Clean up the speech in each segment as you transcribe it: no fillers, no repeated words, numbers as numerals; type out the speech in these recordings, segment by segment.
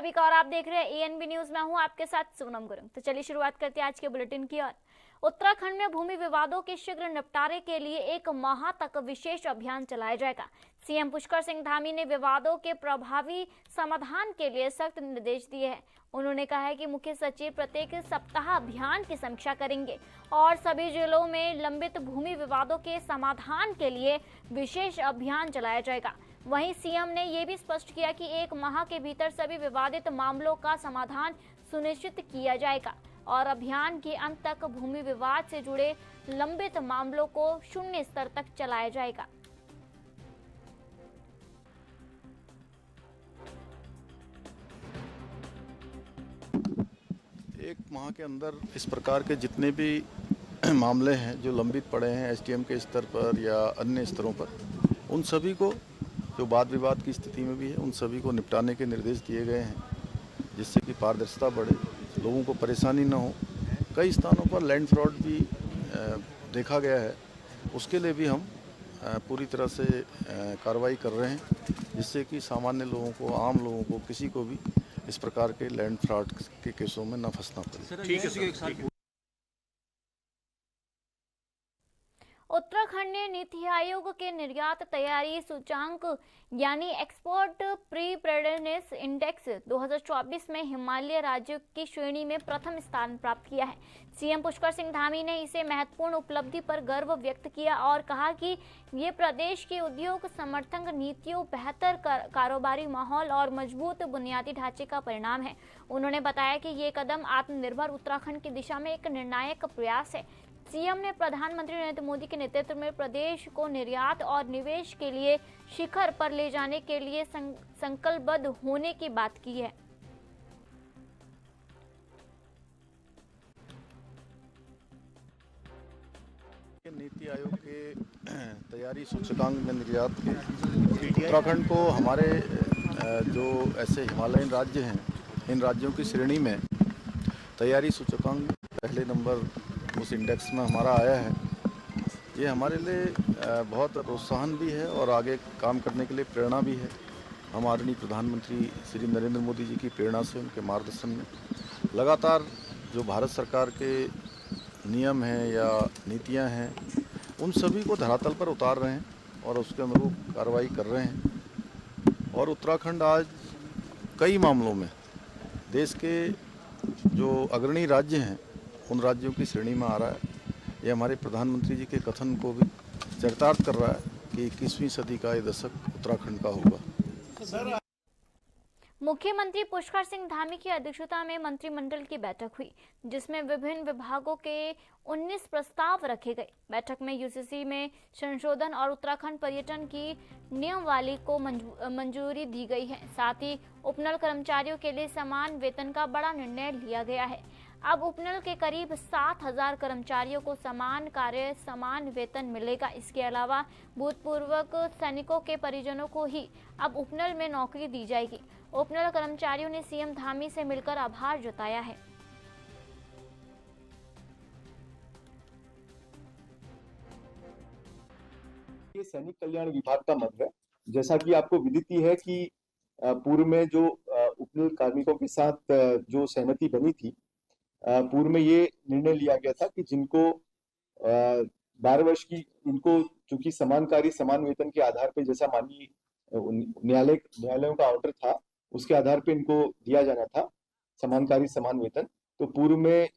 सभी का और आप देख रहे हैं एएनबी न्यूज। मैं हूं आपके साथ सोनम गुरुंग। तो चलिए शुरुआत करते हैं आज के बुलेटिन की ओर। उत्तराखंड में भूमि विवादों के शीघ्र निपटारे के लिए 1 माह तक विशेष अभियान चलाया जाएगा। सीएम पुष्कर सिंह धामी ने विवादों के प्रभावी समाधान के लिए सख्त निर्देश दिए हैं। उन्होंने कहा है कि मुख्य सचिव प्रत्येक सप्ताह अभियान की समीक्षा करेंगे और सभी जिलों में लंबित भूमि विवादों के समाधान के लिए विशेष अभियान चलाया जाएगा। वहीं सीएम ने यह भी स्पष्ट किया कि 1 माह के भीतर सभी विवादित मामलों का समाधान सुनिश्चित किया जाएगा और अभियान के अंत तक भूमि विवाद से जुड़े लंबित मामलों को शून्य स्तर तक चलाया जाएगा। एक माह के अंदर इस प्रकार के जितने भी मामले हैं जो लंबित पड़े हैं एसडीएम के स्तर पर या अन्य स्तरों पर, उन सभी को जो वाद विवाद की स्थिति में भी है उन सभी को निपटाने के निर्देश दिए गए हैं, जिससे कि पारदर्शिता बढ़े, लोगों को परेशानी न हो। कई स्थानों पर लैंड फ्रॉड भी देखा गया है, उसके लिए भी हम पूरी तरह से कार्रवाई कर रहे हैं, जिससे कि सामान्य लोगों को, आम लोगों को, किसी को भी इस प्रकार के लैंड फ्रॉड के केसों में न फंसना पड़े। ठीक है सर। उत्तराखंड ने नीति आयोग के निर्यात तैयारी सूचांक यानी एक्सपोर्ट प्रीपेयर्डनेस इंडेक्स 2024 में हिमालय राज्यों की श्रेणी में प्रथम स्थान प्राप्त किया है। सीएम पुष्कर सिंह धामी ने इसे महत्वपूर्ण उपलब्धि पर गर्व व्यक्त किया और कहा कि ये प्रदेश की उद्योग समर्थन नीतियों, बेहतर कारोबारी माहौल और मजबूत बुनियादी ढांचे का परिणाम है। उन्होंने बताया कि ये कदम आत्मनिर्भर उत्तराखंड की दिशा में एक निर्णायक प्रयास है। सीएम ने प्रधानमंत्री नरेंद्र मोदी के नेतृत्व में प्रदेश को निर्यात और निवेश के लिए शिखर पर ले जाने के लिए संकल्पबद्ध होने की बात की है। नीति आयोग के तैयारी सूचकांक में निर्यात के उत्तराखंड को हमारे जो ऐसे हिमालयन राज्य हैं, इन राज्यों की श्रेणी में तैयारी सूचकांक पहले नंबर उस इंडेक्स में हमारा आया है। ये हमारे लिए बहुत प्रोत्साहन भी है और आगे काम करने के लिए प्रेरणा भी है। हम आदरणीय प्रधानमंत्री श्री नरेंद्र मोदी जी की प्रेरणा से, उनके मार्गदर्शन में लगातार जो भारत सरकार के नियम हैं या नीतियां हैं, उन सभी को धरातल पर उतार रहे हैं और उसके अनुरूप कार्रवाई कर रहे हैं। और उत्तराखंड आज कई मामलों में देश के जो अग्रणी राज्य हैं उन राज्यों की श्रेणी में आ रहा है। ये हमारे प्रधानमंत्री जी के कथन को भी चरितार्थ कर रहा है कि 21वीं सदी का ये दशक उत्तराखंड का होगा। मुख्यमंत्री पुष्कर सिंह धामी की अध्यक्षता में मंत्रिमंडल की बैठक हुई, जिसमें विभिन्न विभागों के 19 प्रस्ताव रखे गए। बैठक में यूसीसी में संशोधन और उत्तराखंड पर्यटन की नियमावली को मंजूरी दी गई है। साथ ही उपनल कर्मचारियों के लिए समान वेतन का बड़ा निर्णय लिया गया है। अब उपनल के करीब 7,000 कर्मचारियों को समान कार्य, समान वेतन मिलेगा। इसके अलावा भूतपूर्व सैनिकों के परिजनों को ही अब उपनल में नौकरी दी जाएगी। उपनल कर्मचारियों ने सीएम धामी से मिलकर आभार जताया है। ये सैनिक कल्याण विभाग का मत है। जैसा कि आपको विदित ही है कि पूर्व में जो उपनल कार्मिकों के साथ जो सहमति बनी थी, पूर्व में ये निर्णय लिया गया था कि जिनको 12 वर्ष की, इनको चूंकि समान कार्य समान वेतन के आधार पर, जैसा माननीय न्यायालयों का ऑर्डर था, उसके आधार पे इनको दिया जाना था समान कार्य समान वेतन। तो पूर्व में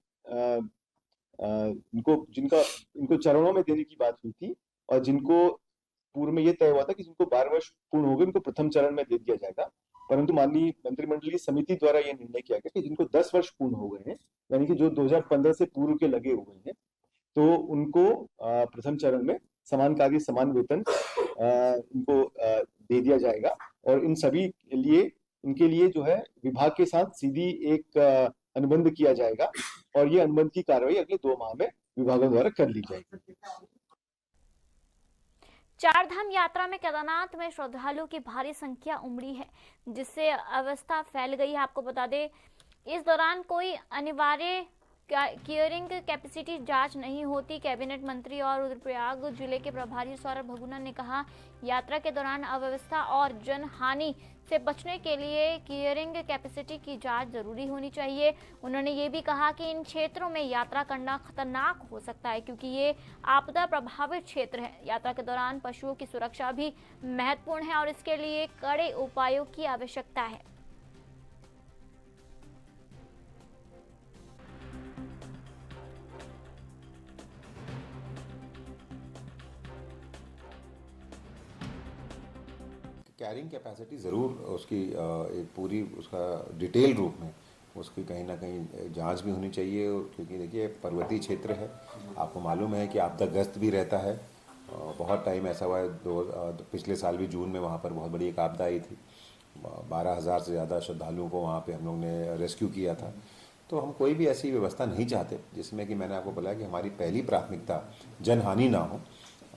इनको चरणों में देने की बात हुई थी और जिनको पूर्व में ये तय हुआ था कि जिनको 12 वर्ष पूर्ण हो गए उनको प्रथम चरण में दे दिया जाएगा। परंतु माननीय मंत्रिमंडलीय समिति द्वारा यह निर्णय किया गया कि जिनको 10 वर्ष पूर्ण हो गए हैं, यानी कि जो 2015 से पूर्व के लगे हुए हैं, तो उनको प्रथम चरण में समान कार्य समान वेतन इनको दे दिया जाएगा। और इन सभी इनके लिए जो है विभाग के साथ सीधी एक अनुबंध किया जाएगा और ये अनुबंध की कार्रवाई अगले 2 माह में विभागों द्वारा कर ली जाएगी। चारधाम यात्रा में केदारनाथ में श्रद्धालुओं की भारी संख्या उमड़ी है, जिससे अवस्था फैल गई है। आपको बता दें, इस दौरान कोई अनिवार्य क्लियरिंग कैपेसिटी जांच नहीं होती। कैबिनेट मंत्री और रुद्रप्रयाग जिले के प्रभारी सौरभ भगुना ने कहा, यात्रा के दौरान अव्यवस्था और जनहानि से बचने के लिए क्लियरिंग कैपेसिटी की जांच जरूरी होनी चाहिए। उन्होंने ये भी कहा कि इन क्षेत्रों में यात्रा करना खतरनाक हो सकता है क्योंकि ये आपदा प्रभावित क्षेत्र है। यात्रा के दौरान पशुओं की सुरक्षा भी महत्वपूर्ण है और इसके लिए कड़े उपायों की आवश्यकता है। कैरिंग कैपेसिटी ज़रूर उसकी एक पूरी उसका डिटेल रूप में उसकी कहीं ना कहीं जांच भी होनी चाहिए, क्योंकि देखिए पर्वतीय क्षेत्र है, आपको मालूम है कि आपदाग्रस्त भी रहता है। बहुत टाइम ऐसा हुआ है, पिछले साल भी जून में वहाँ पर बहुत बड़ी एक आपदा आई थी, 12,000 से ज़्यादा श्रद्धालुओं को वहाँ पे हम लोग ने रेस्क्यू किया था। तो हम कोई भी ऐसी व्यवस्था नहीं चाहते जिसमें कि मैंने आपको बोला कि हमारी पहली प्राथमिकता जनहानि ना हो,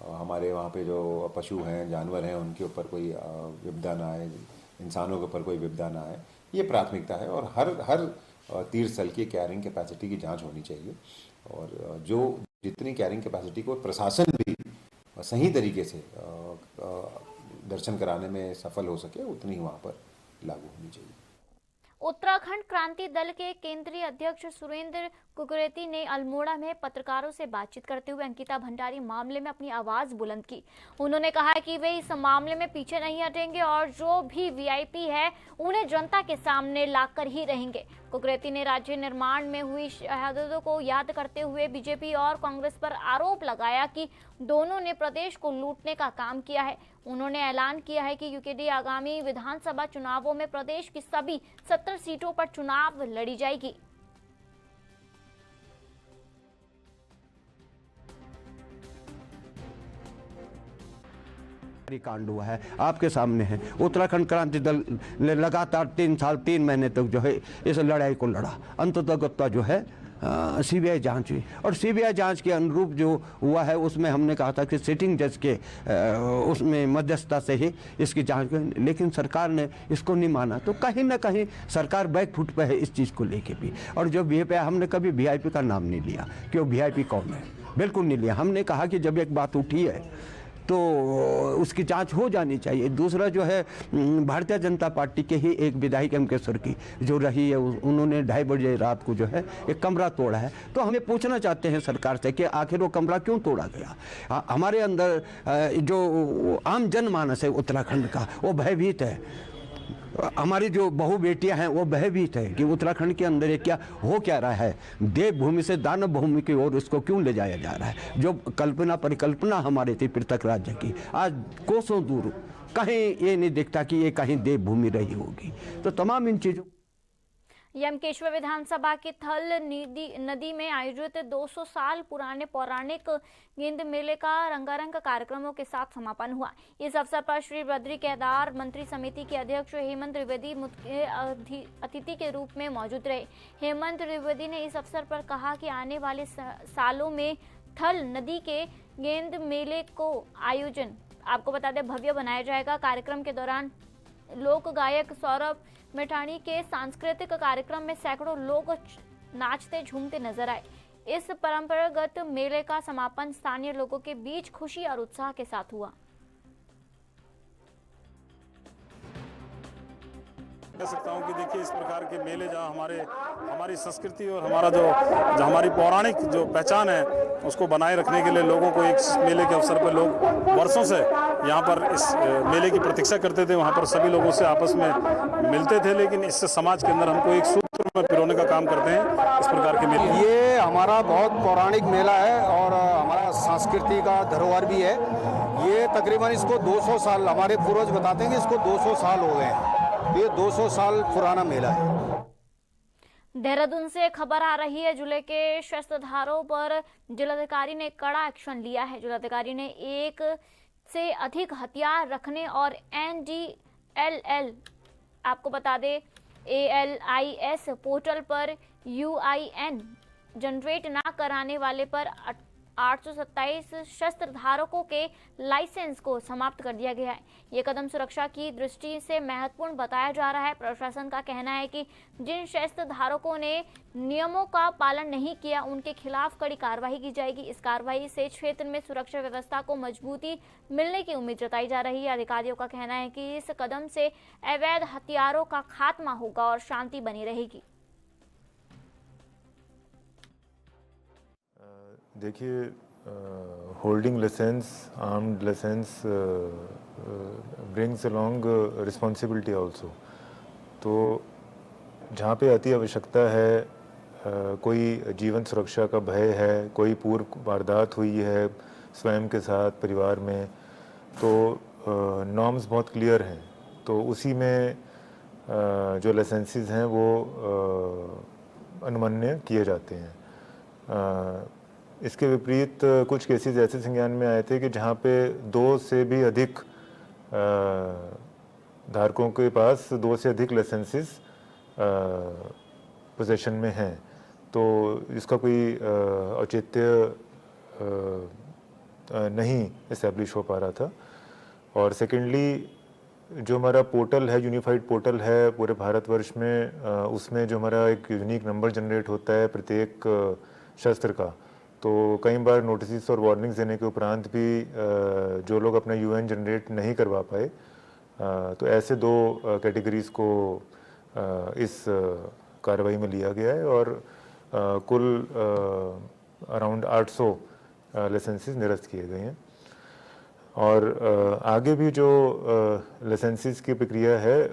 हमारे वहाँ पे जो पशु हैं, जानवर हैं, उनके ऊपर कोई विपदा ना आए, इंसानों के ऊपर कोई विपदा ना आए, ये प्राथमिकता है। और हर तीर्थ स्थल की कैरिंग कैपेसिटी की जांच होनी चाहिए और जो जितनी कैरिंग कैपेसिटी को प्रशासन भी सही तरीके से दर्शन कराने में सफल हो सके उतनी ही वहाँ पर लागू होनी चाहिए। उत्तराखंड क्रांति दल के केंद्रीय अध्यक्ष सुरेंद्र कुकरेती ने अल्मोड़ा में पत्रकारों से बातचीत करते हुए अंकिता भंडारी मामले में अपनी आवाज बुलंद की। उन्होंने कहा कि वे इस मामले में पीछे नहीं हटेंगे और जो भी वीआईपी है उन्हें जनता के सामने लाकर ही रहेंगे। कुकरेती ने राज्य निर्माण में हुई शहादतों को याद करते हुए बीजेपी और कांग्रेस पर आरोप लगाया कि दोनों ने प्रदेश को लूटने का काम किया है। उन्होंने ऐलान किया है कि यूकेडी आगामी विधानसभा चुनावों में प्रदेश की सभी 70 सीटों पर चुनाव लड़ी जाएगी। कांड हुआ है, आपके सामने है। उत्तराखंड क्रांति दल ने लगातार 3 साल 3 महीने तक जो है इस लड़ाई को लड़ा। अंततः जो है सीबीआई जांच हुई और सीबीआई जांच के अनुरूप जो हुआ है उसमें हमने कहा था कि सिटिंग जज के उसमें मध्यस्थता से ही इसकी जांच करें, लेकिन सरकार ने इसको नहीं माना। तो कहीं ना कहीं सरकार बैकफुट पे है इस चीज़ को लेके भी। और जो वीआईपी, हमने कभी वीआईपी का नाम नहीं लिया कि वो वीआईपी कौन है, बिल्कुल नहीं लिया। हमने कहा कि जब एक बात उठी है तो उसकी जांच हो जानी चाहिए। दूसरा जो है भारतीय जनता पार्टी के ही एक विधायक एमकेश्वर की जो रही है, उन्होंने 2:30 बजे रात को जो है एक कमरा तोड़ा है। तो हमें पूछना चाहते हैं सरकार से कि आखिर वो कमरा क्यों तोड़ा गया। हमारे अंदर जो आम जनमानस है उत्तराखंड का वो भयभीत है। हमारी जो बहु बेटियां हैं वो भयभीत है कि उत्तराखंड के अंदर ये क्या हो क्या रहा है। देवभूमि से दानव भूमि की ओर इसको क्यों ले जाया जा रहा है। जो कल्पना परिकल्पना हमारी थी पृथक राज्य की, आज कोसों दूर कहीं ये नहीं दिखता कि ये कहीं देवभूमि रही होगी। तो तमाम इन चीज़ों यमकेश्वर विधानसभा की थल नदी में आयोजित 200 साल पुराने पौराणिक गेंद मेले का रंगारंग कार्यक्रमों के साथ समापन हुआ। इस अवसर पर श्री बद्री केदार मंत्री समिति के अध्यक्ष हेमंत त्रिवेदी मुख्य अतिथि के रूप में मौजूद रहे। हेमंत त्रिवेदी ने इस अवसर पर कहा कि आने वाले सालों में थल नदी के गेंद मेले को आयोजन आपको बता दें भव्य बनाया जाएगा। कार्यक्रम के दौरान लोक गायक सौरभ मेठाणी के सांस्कृतिक कार्यक्रम में सैकड़ों लोग नाचते झूमते नजर आए। इस परंपरागत मेले का समापन स्थानीय लोगों के बीच खुशी और उत्साह के साथ हुआ। कह सकता हूँ कि देखिए इस प्रकार के मेले जहाँ हमारी संस्कृति और हमारा जो हमारी पौराणिक जो पहचान है उसको बनाए रखने के लिए लोगों को एक मेले के अवसर पर लोग वर्षों से यहाँ पर इस मेले की प्रतीक्षा करते थे। वहाँ पर सभी लोगों से आपस में मिलते थे, लेकिन इससे समाज के अंदर हमको एक सूत्र में पिरोने का काम करते हैं इस प्रकार के मेले। ये हमारा बहुत पौराणिक मेला है और हमारा संस्कृति का धरोहर भी है। ये तकरीबन इसको 200 साल, हमारे पूर्वज बताते हैं कि इसको 200 साल हो गए हैं। ये 200 साल पुराना मेला है। देहरादून से खबर आ रही है, जिले के शस्त्रधारों पर जिलाधिकारी ने कड़ा एक्शन लिया है। जिलाधिकारी ने 1 से अधिक हथियार रखने और NDLL आपको बता दें ALIS पोर्टल पर UIN जनरेट ना कराने वाले पर 827 शस्त्र धारकों के लाइसेंस को समाप्त कर दिया गया है। ये कदम सुरक्षा की दृष्टि से महत्वपूर्ण बताया जा रहा है। प्रशासन का कहना है कि जिन शस्त्र धारकों ने नियमों का पालन नहीं किया उनके खिलाफ कड़ी कार्रवाई की जाएगी। इस कार्रवाई से क्षेत्र में सुरक्षा व्यवस्था को मजबूती मिलने की उम्मीद जताई जा रही है। अधिकारियों का कहना है कि इस कदम से अवैध हथियारों का खात्मा होगा और शांति बनी रहेगी। देखिए, holding license, armed license brings along responsibility also. तो जहाँ पे अति आवश्यकता है, कोई जीवन सुरक्षा का भय है, कोई पूर्व वारदात हुई है स्वयं के साथ, परिवार में, तो नॉर्म्स बहुत क्लियर हैं। तो उसी में जो लाइसेंसेस हैं वो अनुमान्य किए जाते हैं। इसके विपरीत कुछ केसेस ऐसे संज्ञान में आए थे कि जहाँ पे 2 से भी अधिक धारकों के पास 2 से अधिक लाइसेंसेस पोजीशन में हैं, तो इसका कोई औचित्य नहीं इस्टेब्लिश हो पा रहा था। और सेकेंडली जो हमारा पोर्टल है, यूनिफाइड पोर्टल है पूरे भारतवर्ष में, उसमें जो हमारा एक यूनिक नंबर जनरेट होता है प्रत्येक शस्त्र का, तो कई बार नोटिस और वार्निंग्स देने के उपरांत भी जो लोग अपना यूएन जनरेट नहीं करवा पाए, तो ऐसे 2 कैटेगरीज को इस कार्रवाई में लिया गया है और कुल अराउंड 800 लाइसेंसेस निरस्त किए गए हैं। और आगे भी जो लाइसेंसेस की प्रक्रिया है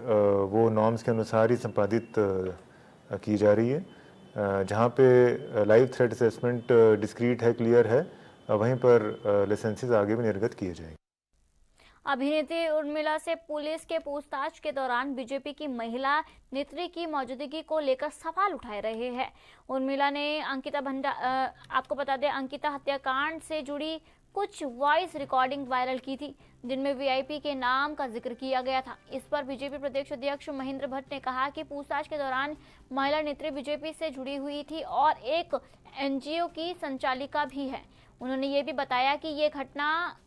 वो नॉर्म्स के अनुसार ही संपादित की जा रही है। जहाँ पे लाइव थ्रेट असेसमेंट डिस्क्रीट है, क्लियर है, वहीं पर लाइसेंसेस आगे भी निर्गत किए जाएंगे। अभिनेत्री उर्मिला से पुलिस के पूछताछ के दौरान बीजेपी की महिला नेत्री की मौजूदगी को लेकर सवाल उठाए रहे हैं। उर्मिला ने आपको बता दें, अंकिता हत्याकांड से जुड़ी कुछ वॉइस रिकॉर्डिंग वायरल की थी जिनमें वीआईपी के नाम का जिक्र किया गया था। इस पर बीजेपी प्रदेश अध्यक्ष महेंद्र भट्ट ने कहा कि पूछताछ के दौरान महिला नेत्री बीजेपी से जुड़ी हुई थी और एक एनजीओ की संचालिका भी है। उन्होंने ये भी बताया कि ये घटना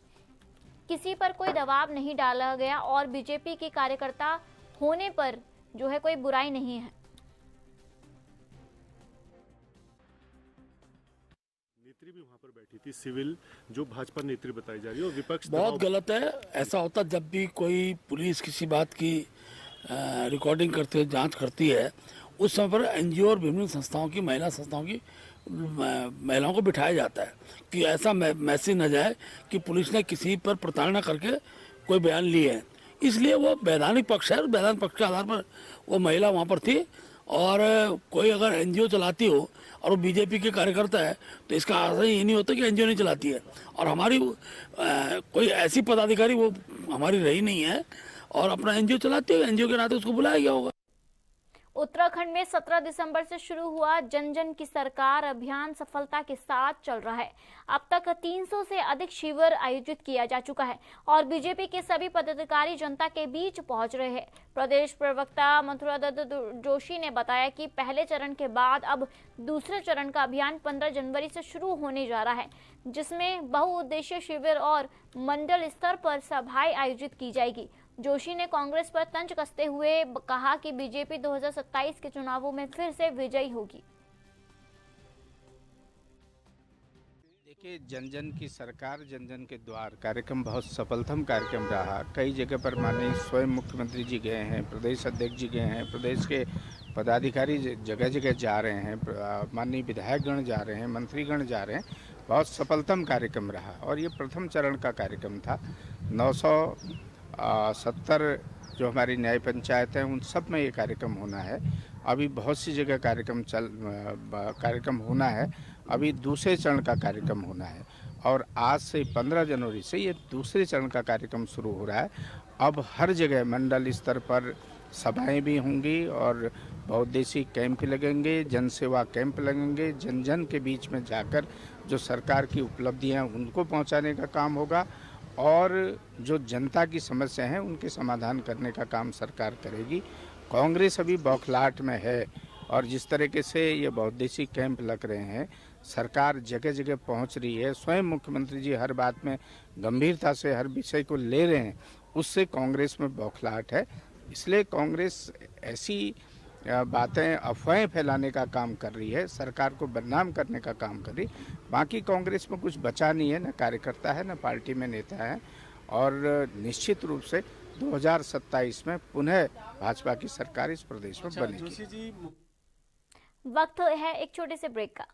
किसी पर कोई दबाव नहीं डाला गया और बीजेपी की कार्यकर्ता होने पर जो है कोई बुराई नहीं है। नेत्री भी वहां पर बैठी थी, सिविल, जो भाजपा नेत्री बताई जा रही है, और विपक्ष बहुत गलत है। ऐसा होता जब भी कोई पुलिस किसी बात की रिकॉर्डिंग करती है, जांच करती है, उस समय पर एनजीओ और विभिन्न संस्थाओं की, महिला संस्थाओं की महिलाओं को बिठाया जाता है कि ऐसा मैसेज न जाए कि पुलिस ने किसी पर प्रताड़ना करके कोई बयान लिए है। इसलिए वो वैधानिक पक्ष है, वैधानिक पक्ष के आधार पर वो महिला वहाँ पर थी। और कोई अगर एनजीओ चलाती हो और वो बीजेपी के कार्यकर्ता है तो इसका अर्थ ये नहीं होता कि एनजीओ नहीं चलाती है। और हमारी कोई ऐसी पदाधिकारी वो हमारी रही नहीं है और अपना एनजीओ चलाती है, एनजीओ के नाते उसको बुलाया गया होगा। उत्तराखंड में 17 दिसंबर से शुरू हुआ जन जन की सरकार अभियान सफलता के साथ चल रहा है। अब तक 300 से अधिक शिविर आयोजित किया जा चुका है और बीजेपी के सभी पदाधिकारी जनता के बीच पहुंच रहे हैं। प्रदेश प्रवक्ता मथुरा दत्त जोशी ने बताया कि पहले चरण के बाद अब दूसरे चरण का अभियान 15 जनवरी से शुरू होने जा रहा है, जिसमें बहुउद्देशीय शिविर और मंडल स्तर पर सभाएं आयोजित की जाएगी। जोशी ने कांग्रेस पर तंज कसते हुए कहा कि बीजेपी 2027 के चुनावों में फिर से विजयी होगी। देखिए, जन जन की सरकार जन जन के द्वार कार्यक्रम बहुत सफलतम कार्यक्रम रहा। कई जगह पर माननीय स्वयं मुख्यमंत्री जी गए हैं, प्रदेश अध्यक्ष जी गए हैं, प्रदेश के पदाधिकारी जगह जगह जा रहे हैं, माननीय विधायकगण जा रहे हैं, मंत्रीगण जा रहे हैं। बहुत सफलतम कार्यक्रम रहा और ये प्रथम चरण का कार्यक्रम था। 970 जो हमारी न्याय पंचायत हैं उन सब में ये कार्यक्रम होना है। अभी बहुत सी जगह कार्यक्रम होना है। अभी दूसरे चरण का कार्यक्रम होना है और आज से 15 जनवरी से ये दूसरे चरण का कार्यक्रम शुरू हो रहा है। अब हर जगह मंडल स्तर पर सभाएं भी होंगी और बहुउद्देशीय कैंप लगेंगे, जनसेवा कैंप लगेंगे। जन जन के बीच में जाकर जो सरकार की उपलब्धियां उनको पहुंचाने का काम होगा और जो जनता की समस्या हैं उनके समाधान करने का काम सरकार करेगी। कांग्रेस अभी बौखलाहट में है और जिस तरीके से ये बहुउद्देशीय कैंप लग रहे हैं, सरकार जगह जगह पहुंच रही है, स्वयं मुख्यमंत्री जी हर बात में गंभीरता से हर विषय को ले रहे हैं, उससे कांग्रेस में बौखलाहट है। इसलिए कांग्रेस ऐसी बातें, अफवाहें फैलाने का काम कर रही है, सरकार को बदनाम करने का काम कर रही है। बाकी कांग्रेस में कुछ बचा नहीं है, न कार्यकर्ता है न पार्टी में नेता है, और निश्चित रूप से 2027 में पुनः भाजपा की सरकार इस प्रदेश में बनेगी। वक्त है एक छोटे से ब्रेक का।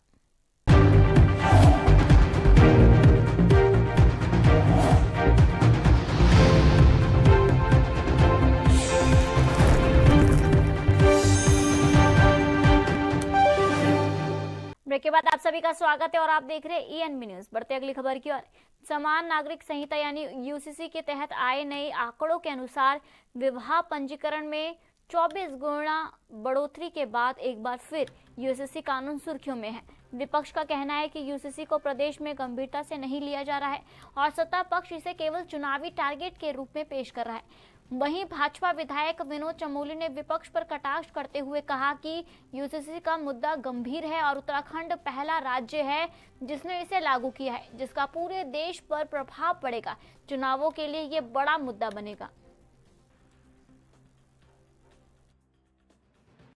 ब्रेक के बाद आप सभी का स्वागत है और आप देख रहे हैं ENB न्यूज। बढ़ते अगली खबर की ओर। समान नागरिक संहिता यानी UCC के तहत आए नए आंकड़ों के अनुसार विवाह पंजीकरण में 24 गुना बढ़ोतरी के बाद एक बार फिर UCC कानून सुर्खियों में है। विपक्ष का कहना है कि UCC को प्रदेश में गंभीरता से नहीं लिया जा रहा है और सत्ता पक्ष इसे केवल चुनावी टारगेट के रूप में पेश कर रहा है। वहीं भाजपा विधायक विनोद चमोली ने विपक्ष पर कटाक्ष करते हुए कहा कि UCC का मुद्दा गंभीर है और उत्तराखंड पहला राज्य है जिसने इसे लागू किया है, जिसका पूरे देश पर प्रभाव पड़ेगा। चुनावों के लिए ये बड़ा मुद्दा बनेगा।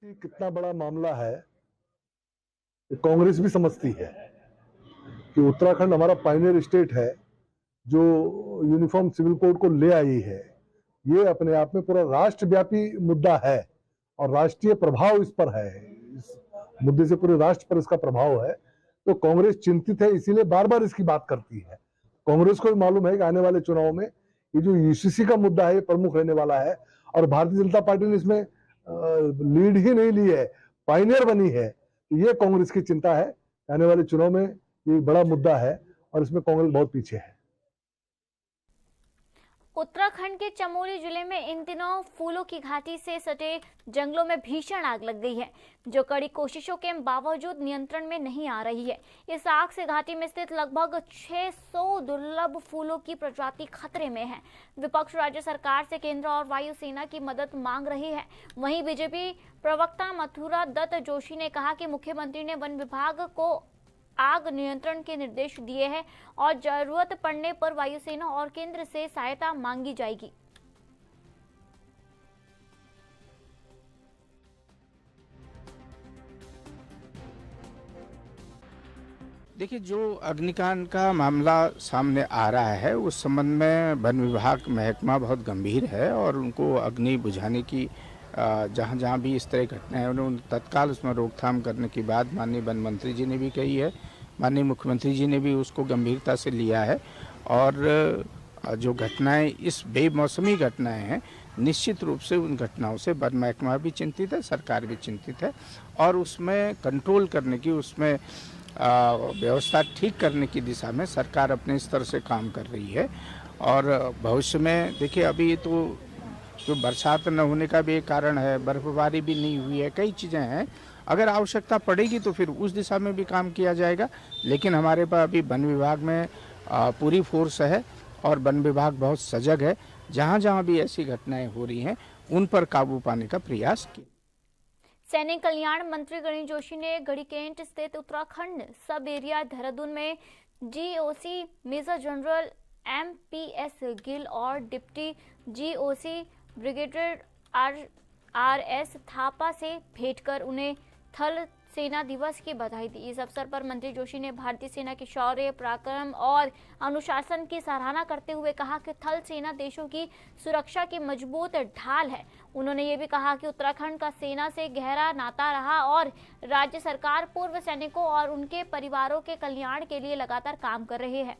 कितना बड़ा मामला है, कांग्रेस भी समझती है कि उत्तराखंड हमारा पायनियर स्टेट है जो यूनिफॉर्म सिविल कोड को ले आई है। ये अपने आप में पूरा राष्ट्रव्यापी मुद्दा है और राष्ट्रीय प्रभाव इस पर है। इस मुद्दे से पूरे राष्ट्र पर इसका प्रभाव है, तो कांग्रेस चिंतित है, इसीलिए बार बार इसकी बात करती है। कांग्रेस को भी मालूम है कि आने वाले चुनाव में ये जो UCC का मुद्दा है ये प्रमुख रहने वाला है और भारतीय जनता पार्टी ने इसमें लीड ही नहीं ली है, पायनियर बनी है। तो ये कांग्रेस की चिंता है, आने वाले चुनाव में ये बड़ा मुद्दा है और इसमें कांग्रेस बहुत पीछे है। उत्तराखंड के चमोली जिले में इन दिनों फूलों की घाटी से सटे जंगलों में भीषण आग लग गई है, जो कड़ी कोशिशों के बावजूद नियंत्रण में नहीं आ रही है। इस आग से घाटी में स्थित लगभग 600 दुर्लभ फूलों की प्रजाति खतरे में है। विपक्ष राज्य सरकार से केंद्र और वायुसेना की मदद मांग रही है। वहीं बीजेपी प्रवक्ता मथुरा दत्त जोशी ने कहा कि मुख्यमंत्री ने वन विभाग को आग नियंत्रण के निर्देश दिए हैं और जरूरत पड़ने पर वायुसेना और केंद्र से सहायता मांगी जाएगी। देखिए, जो अग्निकांड का मामला सामने आ रहा है उस संबंध में वन विभाग महकमा बहुत गंभीर है और उनको अग्नि बुझाने की जहाँ जहाँ भी इस तरह घटनाएं उन्होंने तत्काल उसमें रोकथाम करने की बात माननीय वन मंत्री जी ने भी कही है, माननीय मुख्यमंत्री जी ने भी उसको गंभीरता से लिया है। और जो घटनाएं इस बेमौसमी घटनाएं हैं, निश्चित रूप से उन घटनाओं से वन महकमा भी चिंतित है, सरकार भी चिंतित है और उसमें कंट्रोल करने की, उसमें व्यवस्था ठीक करने की दिशा में सरकार अपने स्तर से काम कर रही है। और भविष्य में देखिए, अभी तो जो बरसात न होने का भी एक कारण है, बर्फबारी भी नहीं हुई है, कई चीज़ें हैं। अगर आवश्यकता पड़ेगी तो फिर उस दिशा में भी काम किया जाएगा, लेकिन हमारे पास अभी वन विभाग में पूरी फोर्स है और वन विभाग बहुत सजग है। जहाँ जहाँ भी ऐसी घटनाएं हो रही हैं उन पर काबू पाने का प्रयास किया। सैनिक कल्याण मंत्री गणेश जोशी ने गढ़ीकेंट स्थित उत्तराखंड सब एरिया देहरादून में GOC major general MPS Gill और deputy GOC brigadier RS Thapa से भेंट कर उन्हें थल सेना दिवस की बधाई दी। इस अवसर पर मंत्री जोशी ने भारतीय सेना के शौर्य, पराक्रम और अनुशासन की सराहना करते हुए कहा कि थल सेना देशों की सुरक्षा की मजबूत ढाल है। उन्होंने ये भी कहा कि उत्तराखंड का सेना से गहरा नाता रहा और राज्य सरकार पूर्व सैनिकों और उनके परिवारों के कल्याण के लिए लगातार काम कर रही है।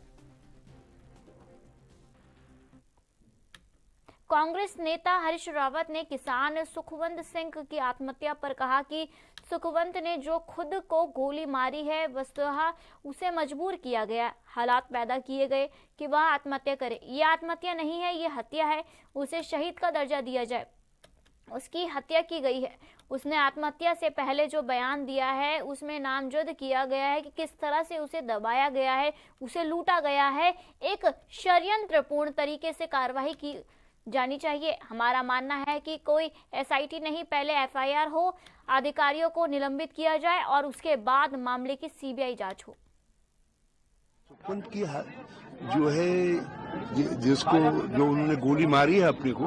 कांग्रेस नेता हरीश रावत ने किसान सुखवंत सिंह की आत्महत्या पर कहा कि सुखवंत ने जो खुद को गोली मारी है वस्तुतः उसे मजबूर किया गया, हालात पैदा किए गए कि वह आत्महत्या करे। यह आत्महत्या नहीं है, यह हत्या है। उसे शहीद का दर्जा दिया जाए। उसकी हत्या की गई है। उसने आत्महत्या से पहले जो बयान दिया है उसमें नामजद किया गया है कि किस तरह से उसे दबाया गया है, उसे लूटा गया है। एक षड्यंत्रपूर्ण तरीके से कार्रवाई की जानी चाहिए। हमारा मानना है कि कोई SIT नहीं, पहले FIR हो, अधिकारियों को निलंबित किया जाए और उसके बाद मामले की CBI जांच हो। सुखवंत की जो है जिसको जो उन्होंने गोली मारी है अपने को,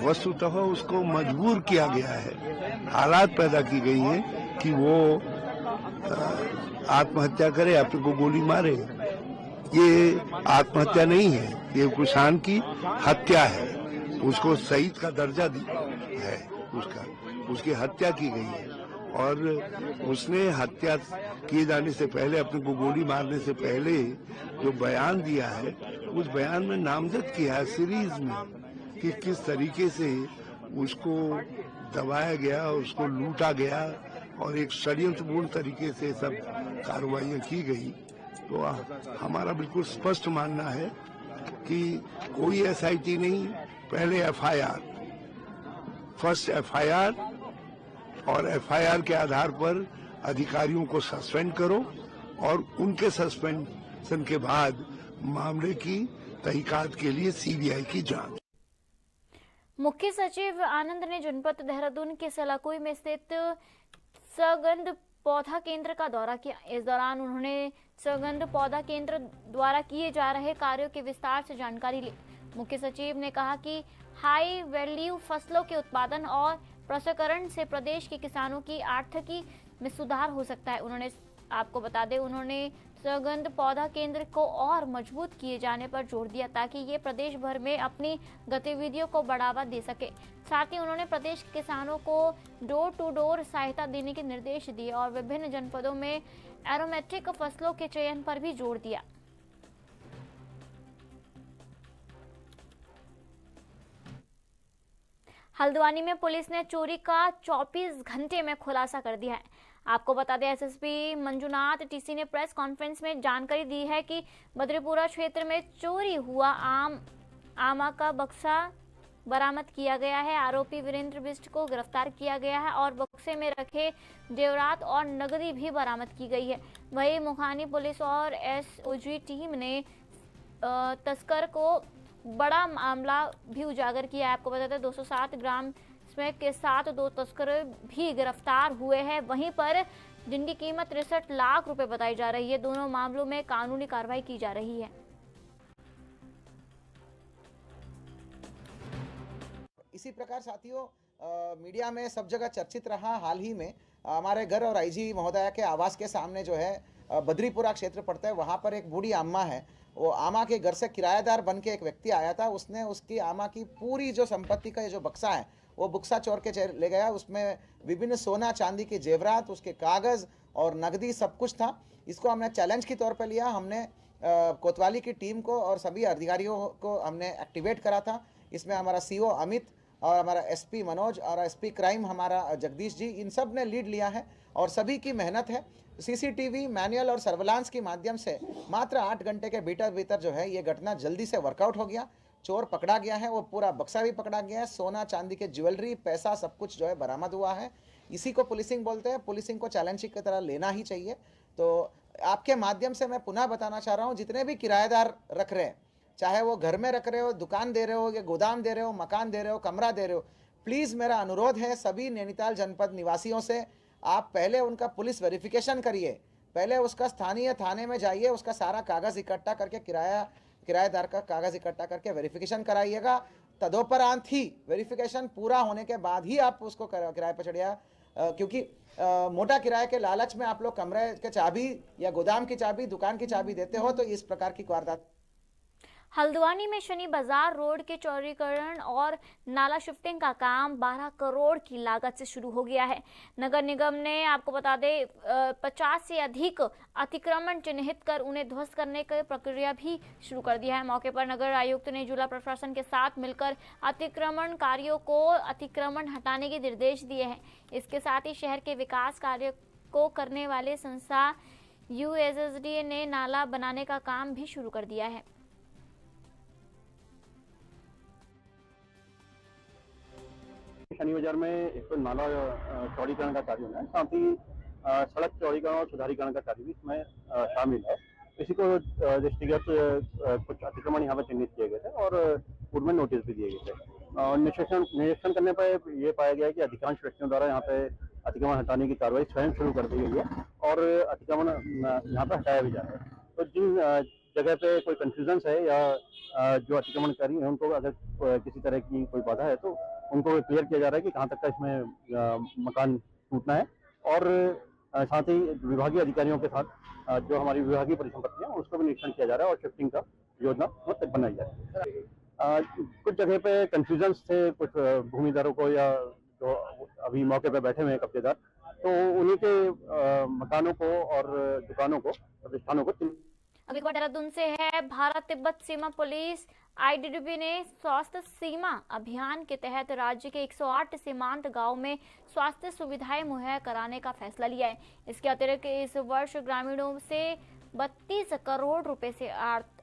वस्तुतः उसको मजबूर किया गया है, हालात पैदा की गई है कि वो आत्महत्या करे, अपने को गोली मारे। ये आत्महत्या नहीं है, ये किसान की हत्या है। उसको शहीद का दर्जा है, उसकी हत्या की गई है और उसने हत्या किए जाने से पहले, अपने को गोली मारने से पहले जो बयान दिया है, उस बयान में नामजद किया है सीरीज में कि किस तरीके से उसको दबाया गया, उसको लूटा गया और एक षड्यंत्रपूर्ण तरीके से सब कार्रवाइयां की गई। तो हमारा बिल्कुल स्पष्ट मानना है कि कोई SIT नहीं, पहले FIR, फर्स्ट FIR और FIR के आधार पर अधिकारियों को सस्पेंड करो और उनके सस्पेंशन के बाद मामले की तहकीकात के लिए CBI की जांच। मुख्य सचिव आनंद ने जनपद देहरादून के सलाकुई में स्थित सगंध पौधा केंद्र का दौरा किया। इस दौरान उन्होंने सगंध पौधा केंद्र द्वारा किए जा रहे कार्यों की विस्तार से जानकारी ली। मुख्य सचिव ने कहा कि हाई वैल्यू फसलों के उत्पादन और प्रसंस्करण से प्रदेश के किसानों की आर्थिकी में सुधार हो सकता है। उन्होंने आपको बता दें, उन्होंने सगंध पौधा केंद्र को और मजबूत किए जाने पर जोर दिया ताकि ये प्रदेश भर में अपनी गतिविधियों को बढ़ावा दे सके। साथ ही उन्होंने प्रदेश के किसानों को डोर टू डोर सहायता देने के निर्देश दिए और विभिन्न जनपदों में एरोमेटिक फसलों के चयन पर भी जोर दिया। हल्द्वानी में पुलिस ने चोरी का 24 घंटे में खुलासा कर दिया है। आपको बता दें, SSP मंजुनाथ TC ने प्रेस कॉन्फ्रेंस में जानकारी दी है कि बद्रीपुरा क्षेत्र में चोरी हुआ आमा का बक्सा बरामद किया गया है। आरोपी वीरेंद्र बिष्ट को गिरफ्तार किया गया है और बक्से में रखे जेवरात और नकदी भी बरामद की गई है। वहीं मुखानी पुलिस और SOG टीम ने तस्कर को बड़ा मामला भी उजागर किया है। आपको बताते हैं 207 ग्राम के साथ 2 तस्कर भी गिरफ्तार हुए हैं, वहीं पर जिनकी कीमत 63 लाख रुपए बताई जा रही है। दोनों मामलों में कानूनी कार्रवाई की जा रही है। इसी प्रकार साथियों, मीडिया में सब जगह चर्चित रहा हाल ही में हमारे घर और IG महोदया के आवास के सामने जो है बद्रीपुरा क्षेत्र पड़ता है, वहाँ पर एक बूढ़ी अम्मा है। वो आमा के घर से किराएदार बन के एक व्यक्ति आया था, उसने उसकी आमा की पूरी जो संपत्ति का जो बक्सा है वो बक्सा चोर के ले गया। उसमें विभिन्न सोना चांदी के जेवरात, उसके कागज़ और नकदी सब कुछ था। इसको हमने चैलेंज के तौर पर लिया। हमने कोतवाली की टीम को और सभी अधिकारियों को हमने एक्टिवेट करा था। इसमें हमारा CO अमित और हमारा SP मनोज और SP क्राइम हमारा जगदीश जी, इन सब ने लीड लिया है और सभी की मेहनत है। CCTV मैनुअल और सर्विलांस के माध्यम से मात्र 8 घंटे के भीतर जो है ये घटना जल्दी से वर्कआउट हो गया। चोर पकड़ा गया है, वो पूरा बक्सा भी पकड़ा गया है। सोना चांदी के ज्वेलरी, पैसा सब कुछ जो है बरामद हुआ है। इसी को पुलिसिंग बोलते हैं। पुलिसिंग को चैलेंज की तरह लेना ही चाहिए। तो आपके माध्यम से मैं पुनः बताना चाह रहा हूँ, जितने भी किराएदार रख रहे हैं, चाहे वो घर में रख रहे हो, दुकान दे रहे हो, या गोदाम दे रहे हो, मकान दे रहे हो, कमरा दे रहे हो, प्लीज़ मेरा अनुरोध है सभी नैनीताल जनपद निवासियों से, आप पहले उनका पुलिस वेरिफिकेशन करिए। पहले उसका स्थानीय थाने में जाइए, उसका सारा कागज़ इकट्ठा करके किराएदार का कागज़ इकट्ठा करके वेरिफिकेशन कराइएगा। तदोपरांत ही वेरिफिकेशन पूरा होने के बाद ही आप उसको किराए पर चढ़िए, क्योंकि मोटा किराए के लालच में आप लोग कमरे के चाबी या गोदाम की चाबी, दुकान की चाबी देते हो, तो इस प्रकार की वारदात। हल्द्वानी में शनि बाजार रोड के चौड़ीकरण और नाला शिफ्टिंग का काम 12 करोड़ की लागत से शुरू हो गया है। नगर निगम ने, आपको बता दें, 50 से अधिक अतिक्रमण चिन्हित कर उन्हें ध्वस्त करने की प्रक्रिया भी शुरू कर दिया है। मौके पर नगर आयुक्त ने जिला प्रशासन के साथ मिलकर अतिक्रमणकारियों को अतिक्रमण हटाने के निर्देश दिए हैं। इसके साथ ही शहर के विकास कार्य को करने वाले संस्था USSD ने नाला बनाने का काम भी शुरू कर दिया है। शनि बाजार में एक तो नाला चौड़ीकरण का कार्य होना है, साथ ही सड़क चौड़ीकरण और सुधारीकरण का कार्य भी इसमें शामिल है। इसी को दृष्टिगत कुछ अतिक्रमण यहाँ पर चिन्हित किए गए थे और पूर्व में नोटिस भी दिए गए थे। और निरीक्षण करने पर यह पाया गया है कि अधिकांश व्यक्तियों द्वारा यहाँ पे अतिक्रमण हटाने की कार्रवाई स्वयं शुरू कर दी गई है और अतिक्रमण यहाँ पर हटाया भी जा रहा है। तो जिन जगह पे कोई कंफ्यूजन है या जो अतिक्रमणकारी हैं उनको अगर किसी तरह की कोई बाधा है तो उनको क्लियर किया जा रहा है कि कहाँ तक का इसमें मकान टूटना है। और साथ ही विभागीय अधिकारियों के साथ जो हमारी विभागीय परिसंपत्तियां हैं उसको भी निरीक्षण किया जा रहा है और शिफ्टिंग का योजना बनाई जा रही है। कुछ जगह पे कंफ्यूजन थे कुछ भूमिदारों को या जो अभी मौके पे बैठे हुए हैं कब्जेदार, तो उन्हीं के मकानों को और दुकानों को प्रतिष्ठानों को। अगली खबर देहरादून से है। भारत तिब्बत सीमा पुलिस आईटीबीपी ने स्वास्थ्य सीमा अभियान के तहत राज्य के 108 सीमांत गांव में स्वास्थ्य सुविधाएं मुहैया कराने का फैसला लिया है। इसके अतिरिक्त इस वर्ष ग्रामीणों से 32 करोड़ रुपए से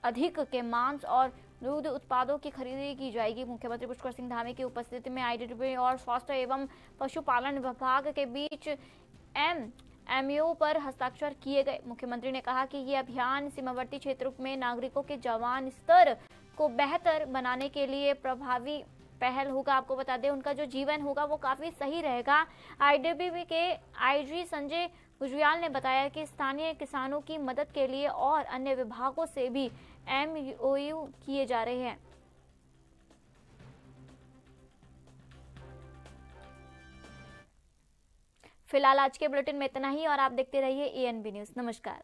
अधिक के मांस और दूध उत्पादों की खरीदी की जाएगी। मुख्यमंत्री पुष्कर सिंह धामी की उपस्थिति में आईटीबीपी और स्वास्थ्य एवं पशुपालन विभाग के बीच एमओयू पर हस्ताक्षर किए गए। मुख्यमंत्री ने कहा कि ये अभियान सीमावर्ती क्षेत्रों में नागरिकों के जीवन स्तर को बेहतर बनाने के लिए प्रभावी पहल होगा। आपको बता दें उनका जो जीवन होगा वो काफी सही रहेगा। आईटीबीपी के आईजी संजय गुजरियाल ने बताया कि स्थानीय किसानों की मदद के लिए और अन्य विभागों से भी एमओयू किए जा रहे हैं। फिलहाल आज के बुलेटिन में इतना ही और आप देखते रहिए एएनबी न्यूज़। नमस्कार।